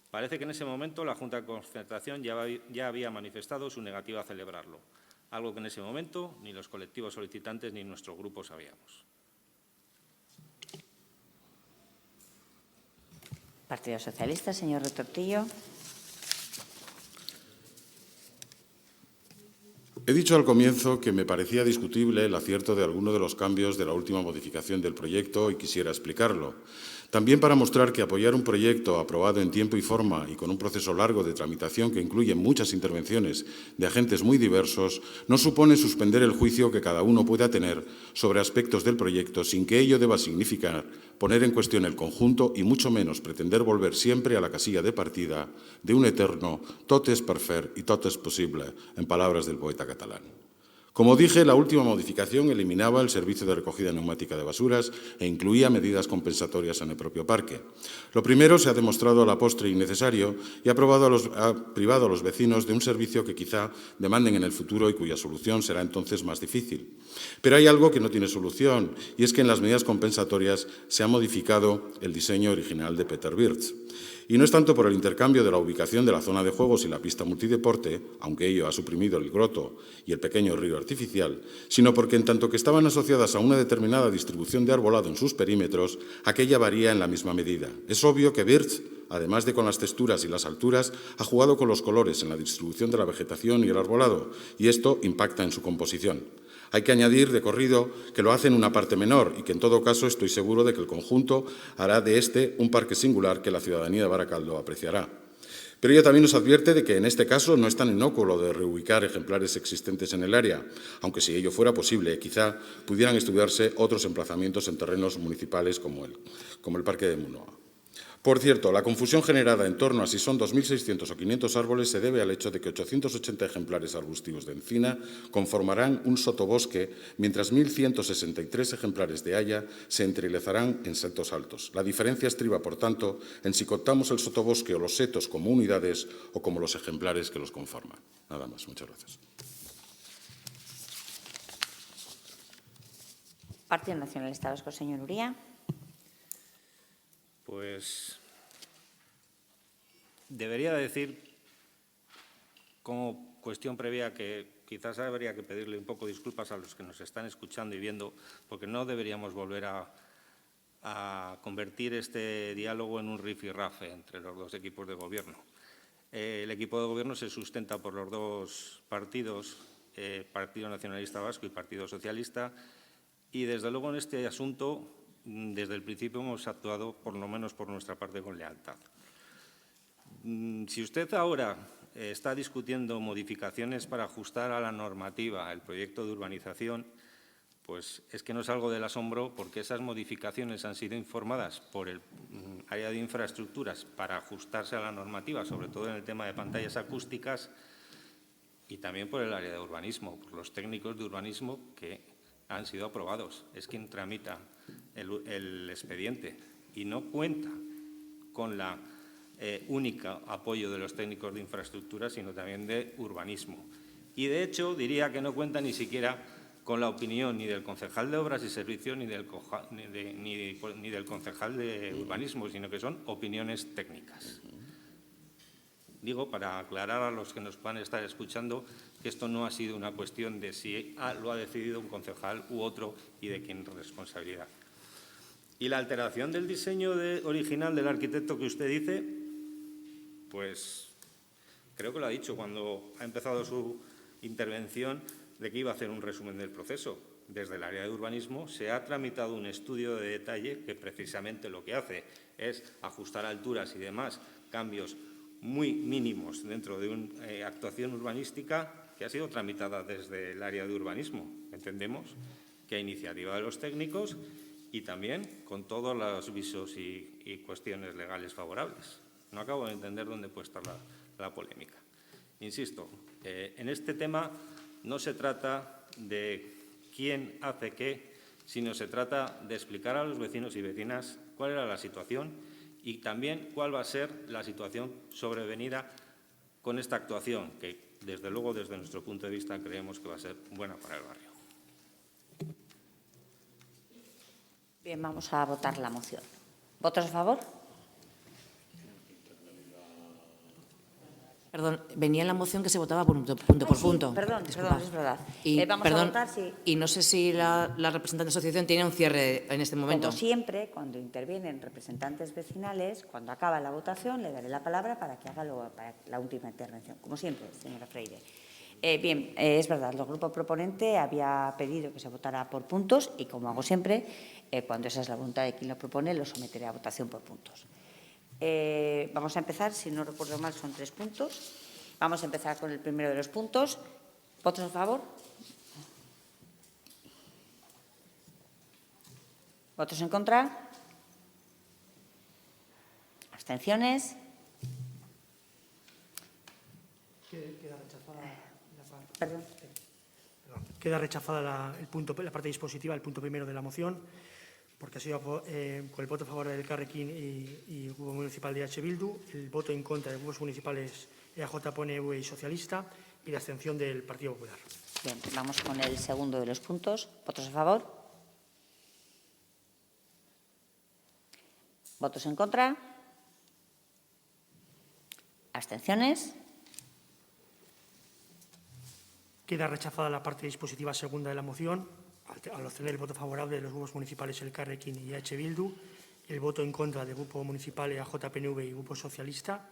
Speaker 7: Parece que en ese momento la Junta de Concertación ya había manifestado su negativa a celebrarlo, algo que en ese momento ni los colectivos solicitantes ni nuestro grupo sabíamos.
Speaker 1: Partido Socialista, señor Retortillo.
Speaker 6: He dicho al comienzo que me parecía discutible el acierto de alguno de los cambios de la última modificación del proyecto y quisiera explicarlo. También para mostrar que apoyar un proyecto aprobado en tiempo y forma y con un proceso largo de tramitación que incluye muchas intervenciones de agentes muy diversos no supone suspender el juicio que cada uno pueda tener sobre aspectos del proyecto sin que ello deba significar poner en cuestión el conjunto y mucho menos pretender volver siempre a la casilla de partida de un eterno «tot és per fer y tot és possible», en palabras del poeta catalán. Como dije, la última modificación eliminaba el servicio de recogida neumática de basuras e incluía medidas compensatorias en el propio parque. Lo primero se ha demostrado a la postre innecesario y ha privado a los vecinos de un servicio que quizá demanden en el futuro y cuya solución será entonces más difícil. Pero hay algo que no tiene solución y es que en las medidas compensatorias se ha modificado el diseño original de Peter Wirtz. Y no es tanto por el intercambio de la ubicación de la zona de juegos y la pista multideporte, aunque ello ha suprimido el groto y el pequeño río artificial, sino porque en tanto que estaban asociadas a una determinada distribución de arbolado en sus perímetros, aquella varía en la misma medida. Es obvio que Birch, además de con las texturas y las alturas, ha jugado con los colores en la distribución de la vegetación y el arbolado, y esto impacta en su composición. Hay que añadir de corrido que lo hace en una parte menor y que, en todo caso, estoy seguro de que el conjunto hará de este un parque singular que la ciudadanía de Baracaldo apreciará. Pero ella también nos advierte de que en este caso no es tan innocuo lo de reubicar ejemplares existentes en el área, aunque si ello fuera posible, quizá pudieran estudiarse otros emplazamientos en terrenos municipales como el Parque de Munoa. Por cierto, la confusión generada en torno a si son 2.600 o 500 árboles se debe al hecho de que 880 ejemplares arbustivos de encina conformarán un sotobosque, mientras 1.163 ejemplares de haya se entrelazarán en setos altos. La diferencia estriba, por tanto, en si contamos el sotobosque o los setos como unidades o como los ejemplares que los conforman. Nada más. Muchas gracias.
Speaker 1: Partido Nacionalista Vasco, señor Uría.
Speaker 7: Pues debería decir, como cuestión previa, que quizás habría que pedirle un poco disculpas a los que nos están escuchando y viendo, porque no deberíamos volver a convertir este diálogo en un rifirrafe entre los dos equipos de gobierno. El equipo de gobierno se sustenta por los dos partidos, Partido Nacionalista Vasco y Partido Socialista, y desde luego en este asunto, desde el principio hemos actuado, por lo menos por nuestra parte, con lealtad. Si usted ahora está discutiendo modificaciones para ajustar a la normativa el proyecto de urbanización, pues es que no salgo del asombro, porque esas modificaciones han sido informadas por el área de infraestructuras para ajustarse a la normativa, sobre todo en el tema de pantallas acústicas, y también por el área de urbanismo, por los técnicos de urbanismo que han sido aprobados. Es quien tramita el expediente y no cuenta con la única apoyo de los técnicos de infraestructura, sino también de urbanismo. Y, de hecho, diría que no cuenta ni siquiera con la opinión ni del concejal de Obras y Servicios ni del concejal de Urbanismo, sino que son opiniones técnicas. Digo, para aclarar a los que nos puedan estar escuchando, que esto no ha sido una cuestión de si lo ha decidido un concejal u otro y de quién responsabilidad. Y la alteración del diseño original del arquitecto que usted dice, pues creo que lo ha dicho cuando ha empezado su intervención, de que iba a hacer un resumen del proceso. Desde el área de urbanismo se ha tramitado un estudio de detalle que precisamente lo que hace es ajustar alturas y demás cambios muy mínimos dentro de una actuación urbanística que ha sido tramitada desde el área de urbanismo. Entendemos que a iniciativa de los técnicos y también con todos los visos y cuestiones legales favorables. No acabo de entender dónde puede estar la polémica. Insisto, en este tema no se trata de quién hace qué, sino se trata de explicar a los vecinos y vecinas cuál era la situación y también cuál va a ser la situación sobrevenida con esta actuación, que desde luego desde nuestro punto de vista creemos que va a ser buena para el barrio.
Speaker 1: Bien, vamos a votar la moción. ¿Votos a favor?
Speaker 8: Perdón, venía en la moción que se votaba por punto por punto.
Speaker 1: Perdón,
Speaker 8: Disculpa.
Speaker 1: es verdad.
Speaker 8: Y,
Speaker 1: Vamos a votar, sí.
Speaker 8: Y no sé si la representante de la asociación tiene un cierre en este momento.
Speaker 1: Como siempre, cuando intervienen representantes vecinales, cuando acaba la votación, le daré la palabra para que haga para la última intervención. Como siempre, señora Freire. Bien, es verdad, el grupo proponente había pedido que se votara por puntos y, como hago siempre, cuando esa es la voluntad de quien lo propone, lo someteré a votación por puntos. Vamos a empezar, si no recuerdo mal, son 3 puntos. Vamos a empezar con el primero de los puntos. ¿Votos a favor? ¿Votos en contra? ¿Abstenciones?
Speaker 9: Queda rechazada
Speaker 1: Perdón.
Speaker 9: Queda rechazada la parte dispositiva, el punto primero de la moción, porque ha sido con el voto a favor del Carrequín y el Grupo Municipal de H. Bildu, el voto en contra de grupos municipales EAJ, PNV y Socialista y la abstención del Partido Popular.
Speaker 1: Bien, vamos con el segundo de los puntos. ¿Votos a favor? ¿Votos en contra? ¿Abstenciones?
Speaker 9: Queda rechazada la parte dispositiva segunda de la moción, al obtener el voto favorable de los grupos municipales El Carrequín y EH Bildu, el voto en contra del Grupo Municipal EAJ-PNV y Grupo Socialista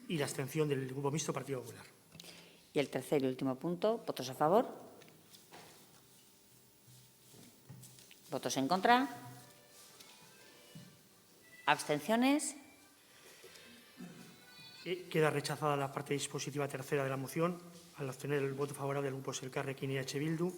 Speaker 9: y la abstención del Grupo Mixto Partido Popular.
Speaker 1: Y el tercer y último punto, ¿votos a favor? ¿Votos en contra? ¿Abstenciones?
Speaker 9: Queda rechazada la parte dispositiva tercera de la moción, al obtener el voto favorable del Grupo El Carrequín y EH Bildu,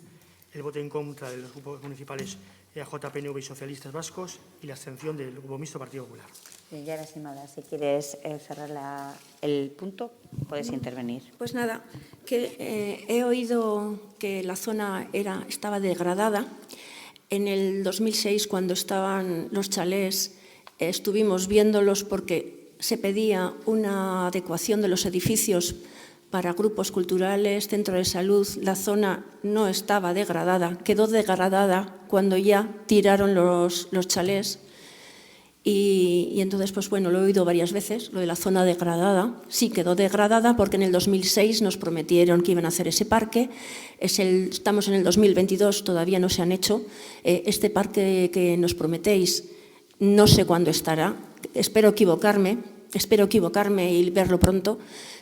Speaker 9: el voto en contra de los grupos municipales EAJ-PNV y Socialistas Vascos y la abstención del Grupo Mixto Partido Popular.
Speaker 1: Y ahora, Simada, si quieres cerrar el punto, puedes intervenir.
Speaker 2: Pues nada, que he oído que la zona estaba degradada. En el 2006, cuando estaban los chalés, estuvimos viéndolos porque se pedía una adecuación de los edificios para grupos culturales, centro de salud. La zona no estaba degradada, quedó degradada cuando ya tiraron los chalés. Y entonces, pues bueno, lo he oído varias veces, lo de la zona degradada. Sí quedó degradada porque en el 2006 nos prometieron que iban a hacer ese parque. Estamos en el 2022, todavía no se han hecho. Este parque que nos prometéis, no sé cuándo estará. Espero equivocarme y verlo pronto.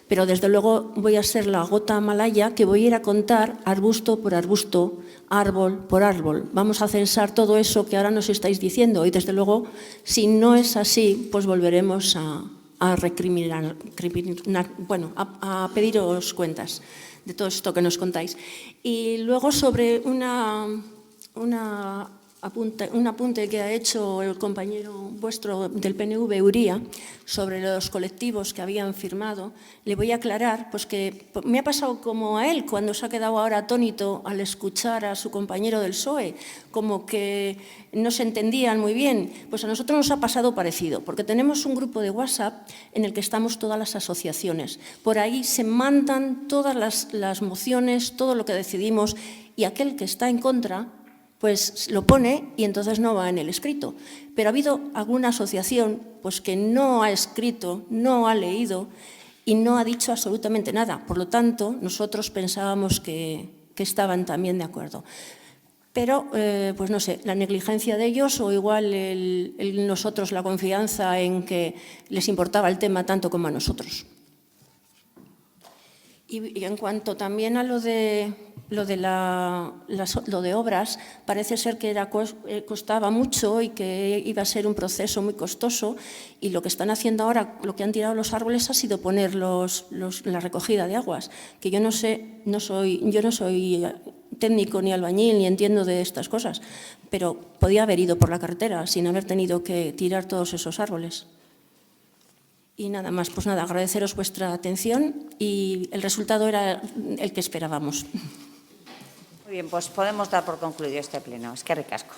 Speaker 2: Pero desde luego voy a ser la gota malaya que voy a ir a contar arbusto por arbusto, árbol por árbol. Vamos a censar todo eso que ahora nos estáis diciendo y desde luego, si no es así, pues volveremos a pediros cuentas de todo esto que nos contáis. Y luego sobre un apunte que ha hecho el compañero vuestro del PNV, Uría, sobre los colectivos que habían firmado, le voy a aclarar pues que me ha pasado como a él cuando se ha quedado ahora atónito al escuchar a su compañero del PSOE, como que no se entendían muy bien. Pues a nosotros nos ha pasado parecido, porque tenemos un grupo de WhatsApp en el que estamos todas las asociaciones. Por ahí se mandan todas las mociones, todo lo que decidimos, y aquel que está en contra pues lo pone y entonces no va en el escrito. Pero ha habido alguna asociación pues que no ha escrito, no ha leído y no ha dicho absolutamente nada. Por lo tanto, nosotros pensábamos que estaban también de acuerdo. Pero, pues no sé, la negligencia de ellos o igual nosotros la confianza en que les importaba el tema tanto como a nosotros. Y en cuanto también a lo de obras, parece ser que costaba mucho y que iba a ser un proceso muy costoso y lo que están haciendo ahora, lo que han tirado los árboles ha sido poner la recogida de aguas, que yo no sé, yo no soy técnico ni albañil ni entiendo de estas cosas, pero podía haber ido por la carretera sin haber tenido que tirar todos esos árboles. Y nada más, pues nada, agradeceros vuestra atención y el resultado era el que esperábamos.
Speaker 1: Muy bien, pues podemos dar por concluido este pleno. Es que ricasco.